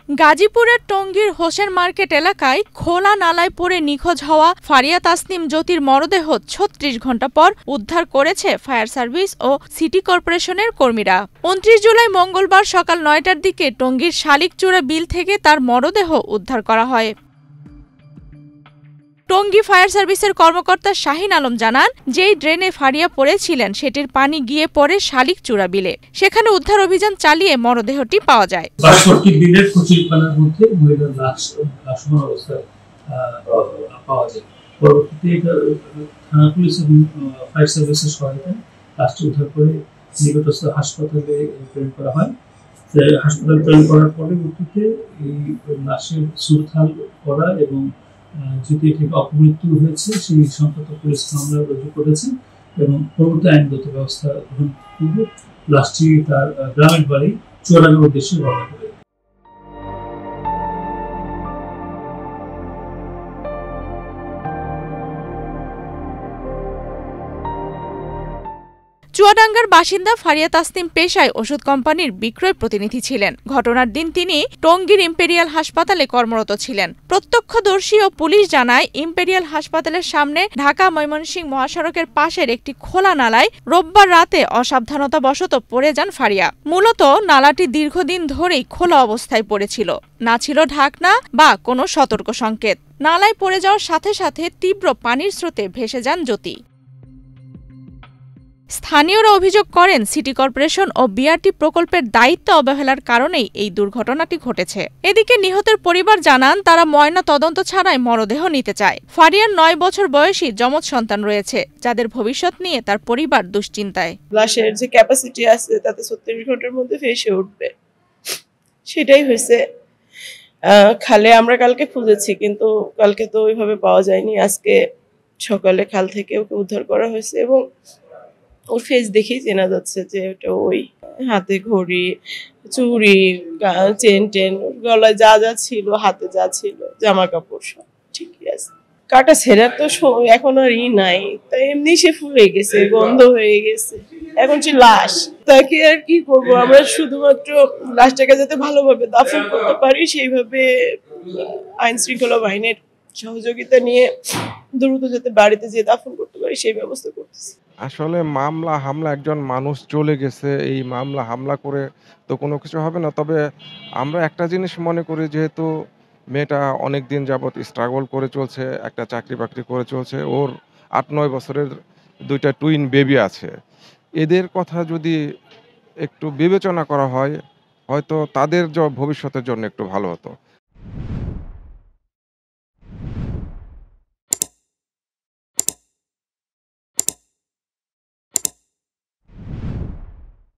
গাজীপুরের টঙ্গীর হোসেন মার্কেট এলাকায় খোলা নালায় পড়ে নিখোঁজ হওয়া ফারিয়া তাসনিম জ্যোতির মরদেহ ৩৬ ঘণ্টা পর উদ্ধার করেছে ফায়ার সার্ভিস ও সিটি কর্পোরেশনের কর্মীরা। ২৯ জুলাই মঙ্গলবার সকাল ৯টার দিকে টঙ্গীর শালিকচূড়া বিল থেকে তার মরদেহ উদ্ধার করা হয়। টঙ্গী ফায়ার সার্ভিসের কর্মকর্তা শাহিন আলম জানান, যেই ড্রেনে ফারিয়া পড়েছিলেন সেটির পানি গিয়ে পড়ে শালিকচূড়া বিলে। সেখানে উদ্ধার অভিযান চালিয়ে মরদেহটি পাওয়া যায়। নিকটস্থ হাসপাতালে প্রেরণ করা হয়। হাসপাতালে প্রেরণ করার পরবর্তীতে এই লাশের সুরথাল করা এবং যদি এটি অপমৃত্যু হয়েছে সেই সংক্রান্ত পুলিশ মামলা রুজু করেছে এবং পরবর্তী আইনগত ব্যবস্থা গ্রহণ করবে। লাশটি তার গ্রামের বাড়ি চুয়াডাঙ্গার উদ্দেশ্যে রওনা করে। চুয়াডাঙ্গার বাসিন্দা ফারিয়া তাসনিম পেশায় ওষুধ কোম্পানির বিক্রয় প্রতিনিধি ছিলেন। ঘটনার দিন তিনি টঙ্গীর ইম্পেরিয়াল হাসপাতালে কর্মরত ছিলেন। প্রত্যক্ষদর্শী ও পুলিশ জানায়, ইম্পেরিয়াল হাসপাতালের সামনে ঢাকা-ময়মনসিংহ মহাসড়কের পাশের একটি খোলা নালায় রোববার রাতে অসাবধানতাবশত পড়ে যান ফারিয়া। মূলত নালাটি দীর্ঘদিন ধরেই খোলা অবস্থায় পড়েছিল, না ছিল ঢাকনা বা কোনো সতর্ক সংকেত। নালায় পড়ে যাওয়ার সাথে সাথে তীব্র পানির স্রোতে ভেসে যান জ্যোতি। স্থানীয়রা অভিযোগ করেন, সিটি কর্পোরেশন ও বিআরটি প্রকল্পের দায়িত্ব অবহেলার কারণেই এই দুর্ঘটনাটি ঘটেছে। এদিকে নিহতের পরিবার জানান, তারা ময়না তদন্ত ছাড়াই মরদেহ নিতে চায়। ফারিয়ার ৯ বছর বয়সী যমজ সন্তান রয়েছে, যাদের ভবিষ্যৎ নিয়ে তার পরিবার দুশ্চিন্তায়। লাশের যে ক্যাপাসিটি আছে তাতে ৩৬ ঘন্টার মধ্যে ভেসে উঠবে, সেটাই হয়েছে। খালে আমরা কালকে খুঁজেছি, কিন্তু কালকে তো ওইভাবে পাওয়া যায়নি। আজকে সকালে খাল থেকে ওকে উদ্ধার করা হয়েছে এবং ওর ফেস দেখেই চেনা যাচ্ছে যে ওটা ওই। হাতে ঘড়ি, চুড়ি, চেন টেন, গলায় যা যা ছিল, হাতে যা ছিল, জামা কাপড় সব ঠিকই আছে। কাটা ছেঁড়ার তো এখন আর নাই, তাই এমনি সে ফুলে গেছে, গন্ধ হয়ে গেছে। এখন সে লাশ, তাকে আর কি করবো আমরা? শুধুমাত্র লাশটাকে যাতে ভালোভাবে দাফন করতে পারি সেইভাবে আইন শৃঙ্খলা বাহিনীর সহযোগিতা নিয়ে দ্রুত যাতে বাড়িতে যেয়ে দাফন করতে পারি সেই ব্যবস্থা করতেছি। আসলে মামলা হামলা, একজন মানুষ চলে গেছে, এই মামলা হামলা করে তো কোনো কিছু হবে না। তবে আমরা একটা জিনিস মনে করি, যেহেতু মেয়েটা অনেক দিন যাবৎ স্ট্রাগল করে চলছে, একটা চাকরি বাকরি করে চলছে, ওর ৮-৯ বছরের 2টা টুইন বেবি আছে। এদের কথা যদি একটু বিবেচনা করা হয়, হয়তো তাদের ভবিষ্যতের জন্য একটু ভালো হতো।